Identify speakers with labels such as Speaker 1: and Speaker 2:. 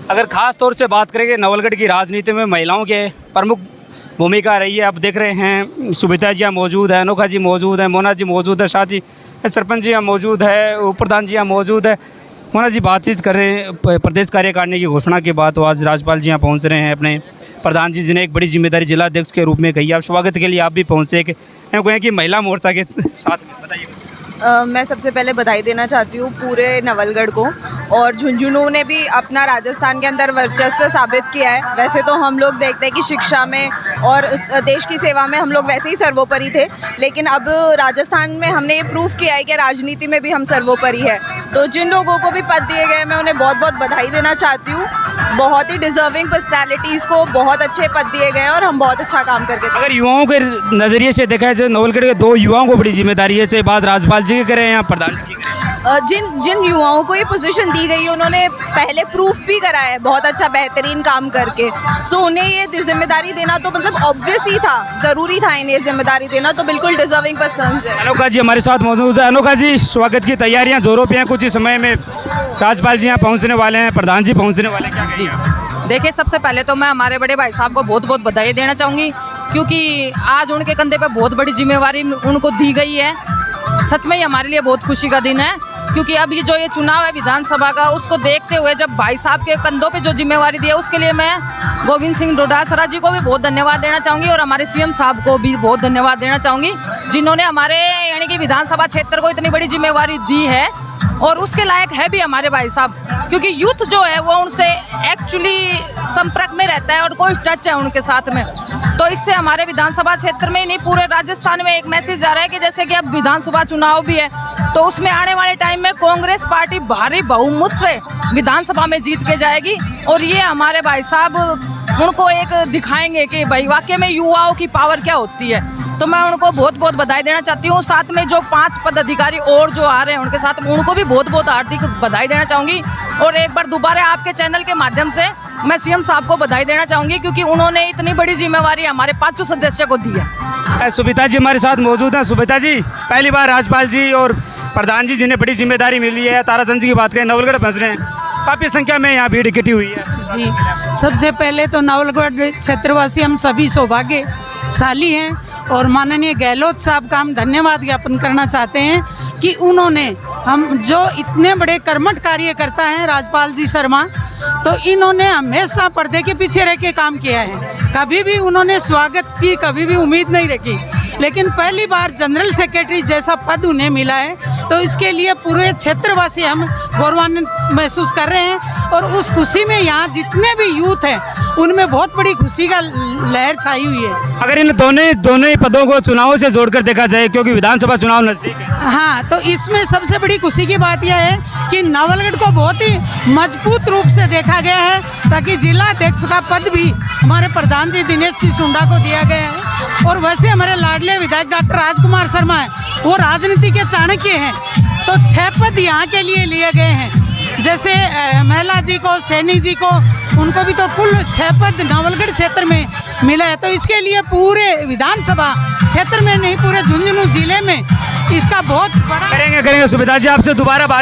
Speaker 1: अगर ख़ास तौर से बात करेंगे नवलगढ़ की राजनीति में महिलाओं के प्रमुख भूमिका रही है। आप देख रहे हैं सुबिता जी यहाँ मौजूद है, अनोखा जी मौजूद है, मोना जी मौजूद है, शाह जी सरपंच जी यहाँ मौजूद है, उप प्रधान जी यहाँ मौजूद है। मोना जी बातचीत कर रहे हैं प्रदेश कार्यकारिणी की घोषणा के बाद, तो आज राज्यपाल जी यहाँ पहुँच रहे हैं अपने प्रधान जी जिन्हें एक बड़ी जिम्मेदारी जिला अध्यक्ष के रूप में कही। आप स्वागत के लिए आप भी पहुँचे कहें कि महिला मोर्चा के साथ में बताइए।
Speaker 2: मैं सबसे पहले बधाई देना चाहती हूँ पूरे नवलगढ़ को, और झुंझुनू ने भी अपना राजस्थान के अंदर वर्चस्व साबित किया है। वैसे तो हम लोग देखते हैं कि शिक्षा में और देश की सेवा में हम लोग वैसे ही सर्वोपरि थे, लेकिन अब राजस्थान में हमने ये प्रूफ किया है कि राजनीति में भी हम सर्वोपरि है। तो जिन लोगों को भी पद दिए गए मैं उन्हें बहुत बहुत बधाई देना चाहती हूँ। बहुत ही डिजर्विंग पर्सनैलिटीज़ को बहुत अच्छे पद दिए गए और हम बहुत अच्छा काम करके।
Speaker 1: अगर युवाओं के नज़रिए से देखा जाए, नवलगढ़ के 2 युवाओं को बड़ी जिम्मेदारी है, चाहे बात राज्यपाल जी की करें या प्रधान जी की करें।
Speaker 2: जिन युवाओं को ये पोजीशन दी गई है उन्होंने पहले प्रूफ भी करा है बहुत अच्छा बेहतरीन काम करके। सो उन्हें ये जिम्मेदारी देना तो मतलब ऑब्वियस ही था, ज़रूरी था इन्हें जिम्मेदारी देना, तो बिल्कुल डिजर्विंग पर्सन्स है।
Speaker 1: अनोखा जी हमारे साथ मौजूद है। अनोखा जी, स्वागत की तैयारियां जोरों पे हैं, कुछ ही समय में राज्यपाल जी यहाँ पहुँचने वाले हैं, प्रधान जी पहुँचने वाले हैं, क्या
Speaker 3: जी देखिए, सबसे पहले तो मैं हमारे बड़े भाई साहब को बहुत बहुत बधाई देना चाहूँगी, क्योंकि आज उनके कंधे पे बहुत बड़ी जिम्मेवारी उनको दी गई है। सच में ही हमारे लिए बहुत खुशी का दिन है, क्योंकि अब ये चुनाव है विधानसभा का, उसको देखते हुए जब भाई साहब के कंधों पे जो जिम्मेवारी दी है, उसके लिए मैं गोविंद सिंह डोटासरा जी को भी बहुत धन्यवाद देना चाहूँगी और हमारे सीएम साहब को भी बहुत धन्यवाद देना चाहूँगी, जिन्होंने हमारे यानी कि विधानसभा क्षेत्र को इतनी बड़ी जिम्मेवारी दी है। और उसके लायक है भी हमारे भाई साहब, क्योंकि यूथ जो है वो उनसे एक्चुअली संपर्क में रहता है और कोई टच है उनके साथ में। तो इससे हमारे विधानसभा क्षेत्र में ही नहीं, पूरे राजस्थान में एक मैसेज जा रहा है कि जैसे कि अब विधानसभा चुनाव भी है, तो उसमें आने वाले टाइम में कांग्रेस पार्टी भारी बहुमत से विधानसभा में जीत के जाएगी। और ये हमारे भाई साहब उनको एक दिखाएंगे कि भाई वाकई में युवाओं की पावर क्या होती है। तो मैं उनको बहुत बहुत बधाई देना चाहती हूँ। साथ में जो 5 पदाधिकारी और जो आ रहे हैं उनके साथ उनको भी बहुत बहुत हार्दिक बधाई देना चाहूँगी। और एक बार दोबारा आपके चैनल के माध्यम से मैं सीएम साहब को बधाई देना चाहूँगी, क्योंकि उन्होंने इतनी बड़ी जिम्मेवारी हमारे 5 सदस्य को दी है।
Speaker 1: सुबिता जी हमारे साथ मौजूद हैं। सुबिता जी, पहली बार राज्यपाल जी और प्रधान जी जिन्हें बड़ी जिम्मेदारी मिली है, ताराचंद जी की बात करें, नवलगढ़ पहुँच रहे हैं, काफ़ी संख्या में यहाँ भीड़ इकट्ठी हुई है।
Speaker 4: जी, सबसे पहले तो नवलगढ़ क्षेत्रवासी हम सभी सौभाग्यशाली हैं और माननीय गहलोत साहब का हम धन्यवाद ज्ञापन करना चाहते हैं कि उन्होंने हम जो इतने बड़े कर्मठ कार्यकर्ता हैं राजपाल जी शर्मा, तो इन्होंने हमेशा पर्दे के पीछे रह के काम किया है। कभी भी उन्होंने स्वागत की कभी भी उम्मीद नहीं रखी, लेकिन पहली बार जनरल सेक्रेटरी जैसा पद उन्हें मिला है, तो इसके लिए पूरे क्षेत्रवासी हम गौरवान्वित महसूस कर रहे हैं। और उस खुशी में यहाँ जितने भी यूथ हैं उनमें बहुत बड़ी खुशी का लहर छाई हुई है।
Speaker 1: अगर इन दोनों ही पदों को चुनावों से जोड़कर देखा जाए, क्योंकि विधानसभा चुनाव नज़दीक है।
Speaker 4: हाँ, तो इसमें सबसे बड़ी खुशी की बात यह है कि नवलगढ़ को बहुत ही मजबूत रूप से देखा गया है, ताकि जिला अध्यक्ष का पद भी हमारे प्रधान जी दिनेश सिंह सुंडा को दिया गया है। और वैसे हमारे लाडले विधायक डॉक्टर राजकुमार शर्मा है, वो राजनीति के चाणक्य हैं, तो 6 पद यहाँ के लिए लिए गए हैं। जैसे महिला जी को, सैनी जी को, उनको भी तो कुल 6 पद नवलगढ़ क्षेत्र में मिला है। तो इसके लिए पूरे विधानसभा क्षेत्र में नहीं, पूरे झुंझुनू जिले में इसका बहुत बड़ा
Speaker 1: करेंगे सुबिता जी आपसे दोबारा बात